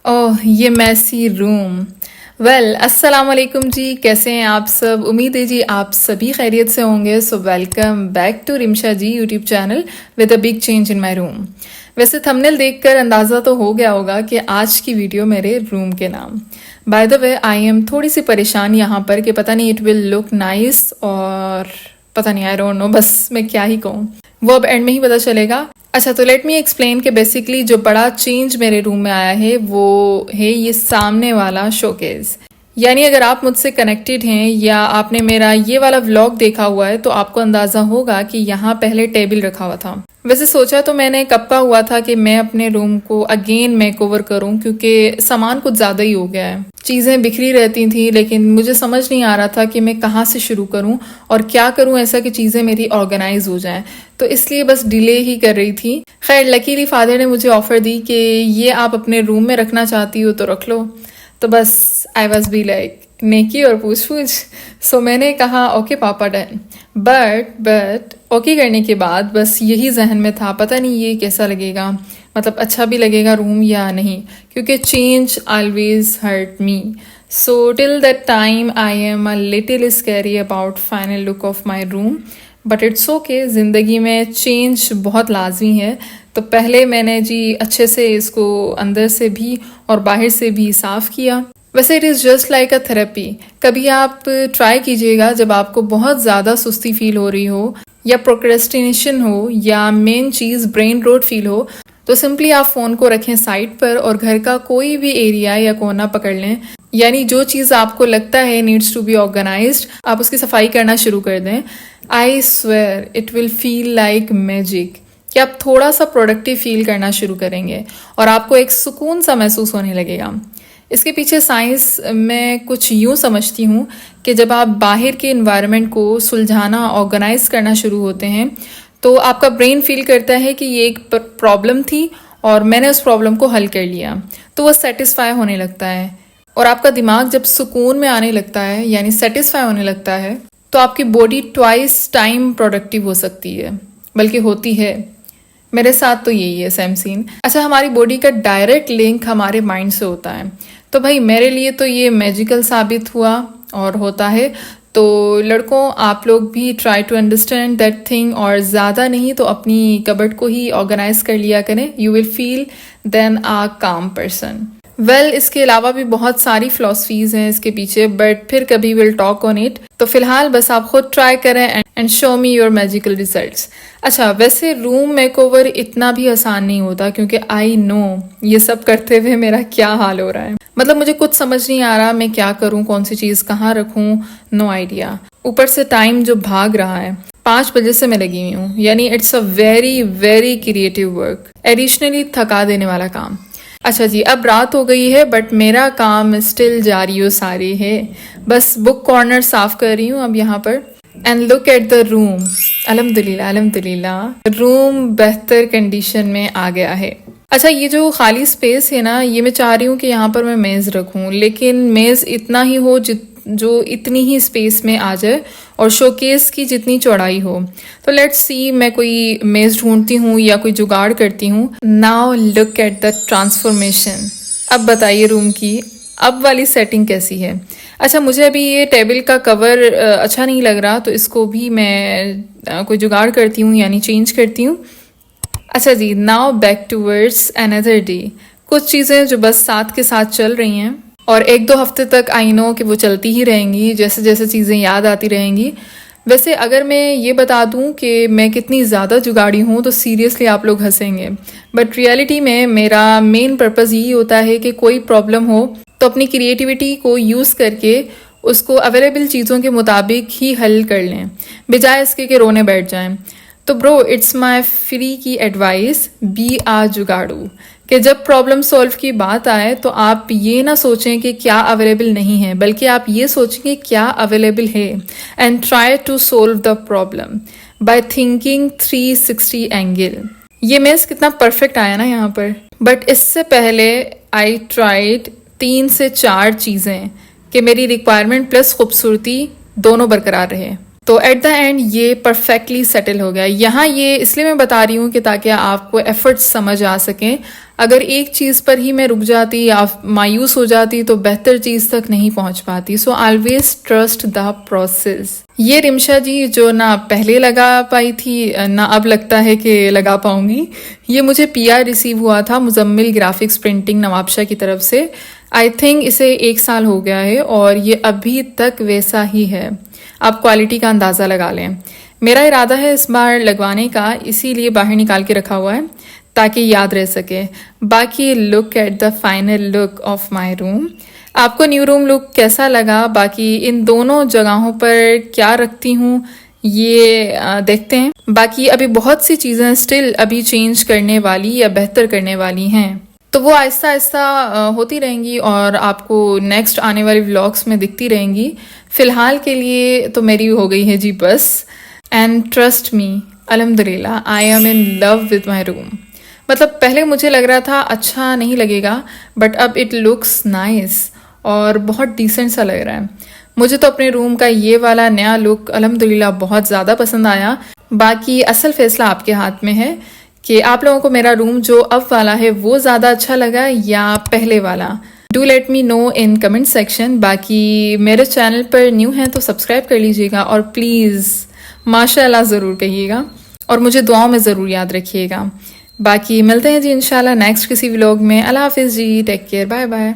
ओह ये मैसी रूम। अस्सलाम वालेकुम जी, कैसे हैं आप सब। उम्मीद है जी आप सभी खैरियत से होंगे। So welcome back to Rimsha ji YouTube channel with a big change in my room. वैसे थंबनेल देखकर अंदाज़ा तो हो गया होगा कि आज की वीडियो मेरे रूम के नाम। By the way I am थोड़ी सी परेशान यहाँ पर कि पता नहीं इट विल लुक नाइस और पता नहीं, आई डोंट नो, बस मैं क्या ही कहूँ, वो अब एंड में ही पता चलेगा। अच्छा, तो लेट मी एक्सप्लेन कि बेसिकली जो बड़ा चेंज मेरे रूम में आया है वो है ये सामने वाला शोकेस। यानी अगर आप मुझसे कनेक्टेड हैं या आपने मेरा ये वाला व्लॉग देखा हुआ है तो आपको अंदाज़ा होगा कि यहाँ पहले टेबल रखा हुआ था। वैसे सोचा तो मैंने कब का हुआ था कि मैं अपने रूम को अगेन मेकओवर करूँ, क्योंकि सामान कुछ ज़्यादा ही हो गया है, चीज़ें बिखरी रहती थी, लेकिन मुझे समझ नहीं आ रहा था कि मैं कहाँ से शुरू करूँ और क्या करूँ ऐसा कि चीज़ें मेरी ऑर्गेनाइज हो जाएं। तो इसलिए बस डिले ही कर रही थी। खैर लकीली फादर ने मुझे ऑफ़र दी कि ये आप अपने रूम में रखना चाहती हो तो रख लो। तो बस आई वॉज बी लाइक नेकी और पूछ पूछ। सो मैंने कहा ओके पापा डन। बट ओके करने के बाद बस यही जहन में था, पता नहीं ये कैसा लगेगा, मतलब अच्छा भी लगेगा रूम या नहीं, क्योंकि change always hurt me. So till that time I am a little scary about final look of my room, but it's okay. ज़िंदगी में चेंज बहुत लाजमी है। तो पहले मैंने जी अच्छे से इसको अंदर से भी और बाहर से भी साफ़ किया। वैसे it is just like a therapy. कभी आप ट्राई कीजिएगा जब आपको बहुत ज़्यादा सुस्ती फील हो रही हो या प्रोक्रेस्टिनेशन हो या मेन चीज़ ब्रेन रोट फील हो, तो सिंपली आप फ़ोन को रखें साइड पर और घर का कोई भी एरिया या कोना पकड़ लें, यानी जो चीज़ आपको लगता है नीड्स टू बी ऑर्गेनाइज्ड, आप उसकी सफाई करना शुरू कर दें। I swear it will feel like magic कि आप थोड़ा सा प्रोडक्टिव फील करना शुरू करेंगे और आपको एक सुकून सा महसूस होने लगेगा। इसके पीछे साइंस मैं कुछ यूँ समझती हूँ कि जब आप बाहर के इन्वायरमेंट को सुलझाना, ऑर्गेनाइज करना शुरू होते हैं तो आपका ब्रेन फील करता है कि ये एक प्रॉब्लम थी और मैंने उस प्रॉब्लम को हल कर लिया, तो वो सेटिस्फाई होने लगता है। और आपका दिमाग जब सुकून में आने लगता है यानी सेटिस्फाई होने लगता है तो आपकी बॉडी ट्वाइस टाइम प्रोडक्टिव हो सकती है, बल्कि होती है। मेरे साथ तो यही है सेम सीन। अच्छा, हमारी बॉडी का डायरेक्ट लिंक हमारे माइंड से होता है, तो भाई मेरे लिए तो ये मैजिकल साबित हुआ और होता है। तो लड़कों आप लोग भी try to understand that thing और ज़्यादा नहीं तो अपनी कबर्ड को ही ऑर्गेनाइज कर लिया करें। You will feel then a calm person. इसके अलावा भी बहुत सारी फिलॉसफीज हैं इसके पीछे, बट फिर कभी विल टॉक ऑन इट। तो फिलहाल बस आप खुद ट्राई करें and show me your magical results. अच्छा, वैसे रूम मेकओवर इतना भी आसान नहीं होता, क्योंकि आई नो ये सब करते हुए मेरा क्या हाल हो रहा है। मतलब मुझे कुछ समझ नहीं आ रहा मैं क्या करूं, कौन सी चीज़ कहाँ रखूं, नो आइडिया। ऊपर से टाइम जो भाग रहा है, 5 बजे से मैं लगी हुई हूँ, यानी it's a very very creative work, additionally थका देने वाला काम। अच्छा जी, अब रात हो गई है बट मेरा काम स्टिल जारी हो सारी है। बस बुक कॉर्नर साफ कर रही हूँ अब यहाँ पर। And look at the room. अल्हम्दुलिल्लाह अल्हम्दुलिल्लाह रूम बेहतर कंडीशन में आ गया है। अच्छा, ये जो खाली स्पेस है ना, ये मैं चाह रही हूँ कि यहाँ पर मैं मेज़ रखूँ, लेकिन मेज़ इतना ही हो जो इतनी ही स्पेस में आ जाए और शोकेस की जितनी चौड़ाई हो। तो लेट्स सी, मैं कोई मेज़ ढूंढती हूँ या कोई जुगाड़ करती हूँ। Now look at the transformation. अब बताइए रूम की अब वाली सेटिंग कैसी है। अच्छा, मुझे अभी ये टेबल का कवर अच्छा नहीं लग रहा, तो इसको भी मैं कोई जुगाड़ करती हूँ यानी चेंज करती हूँ। अच्छा जी, now back towards another day. कुछ चीज़ें जो बस साथ के साथ चल रही हैं और 1-2 हफ्ते तक आई नो कि वो चलती ही रहेंगी, जैसे जैसे चीज़ें याद आती रहेंगी। वैसे अगर मैं ये बता दूं कि मैं कितनी ज़्यादा जुगाड़ी हूँ तो सीरियसली आप लोग हंसेंगे, बट रियलिटी में मेरा मेन पर्पज़ यही होता है कि कोई प्रॉब्लम हो तो अपनी क्रिएटिविटी को यूज़ करके उसको अवेलेबल चीज़ों के मुताबिक ही हल कर लें, बजाय इसके कि रोने बैठ जाएं। तो ब्रो, इट्स माय फ्री की एडवाइस, बी आ जुगाड़ू, कि जब प्रॉब्लम सॉल्व की बात आए तो आप ये ना सोचें कि क्या अवेलेबल नहीं है, बल्कि आप ये सोचें कि क्या अवेलेबल है and try to solve the problem by thinking 360 angle. ये मेस कितना परफेक्ट आया ना यहाँ पर। बट इससे पहले आई ट्राइड 3 से 4 चीज़ें कि मेरी रिक्वायरमेंट प्लस खूबसूरती दोनों बरकरार रहे। तो एट द एंड ये परफेक्टली सेटल हो गया। यहाँ ये इसलिए मैं बता रही हूँ कि ताकि आपको एफर्ट्स समझ आ सकें। अगर एक चीज़ पर ही मैं रुक जाती या मायूस हो जाती तो बेहतर चीज़ तक नहीं पहुँच पाती। So always trust the process. ये रिमशा जी जो ना पहले लगा पाई थी ना अब लगता है कि लगा पाऊंगी, ये मुझे पीआर रिसीव हुआ था मुजम्मिल ग्राफिक्स प्रिंटिंग नवाबशाह की तरफ से। आई थिंक इसे 1 साल हो गया है और ये अभी तक वैसा ही है। आप क्वालिटी का अंदाज़ा लगा लें। मेरा इरादा है इस बार लगवाने का, इसीलिए बाहर निकाल के रखा हुआ है ताकि याद रह सके। बाकी look at the final look of my room. आपको न्यू रूम लुक कैसा लगा? बाकी इन दोनों जगहों पर क्या रखती हूँ ये देखते हैं। बाकी अभी बहुत सी चीज़ें स्टिल अभी चेंज करने वाली या बेहतर करने वाली हैं, तो वो आहिस्ता आहिस्ता होती रहेंगी और आपको नेक्स्ट आने वाले व्लॉग्स में दिखती रहेंगी। फ़िलहाल के लिए तो मेरी हो गई है जी बस। एंड ट्रस्ट मी, अल्हम्दुलिल्लाह I am in love with my room. मतलब पहले मुझे लग रहा था अच्छा नहीं लगेगा, बट अब इट लुक्स नाइस और बहुत डिसेंट सा लग रहा है। मुझे तो अपने रूम का ये वाला नया लुक अल्हम्दुलिल्लाह बहुत ज़्यादा पसंद आया। बाकी असल फैसला आपके हाथ में है कि आप लोगों को मेरा रूम जो अब वाला है वो ज़्यादा अच्छा लगा या पहले वाला। Do let me know in comment section. बाकी मेरे चैनल पर न्यू हैं तो सब्सक्राइब कर लीजिएगा और प्लीज़ माशाल्लाह ज़रूर कहिएगा और मुझे दुआओं में ज़रूर याद रखिएगा। बाकी मिलते हैं जी इंशाल्लाह नेक्स्ट किसी व्लॉग में। अल्लाह हाफिज़ जी, टेक केयर, बाय बाय।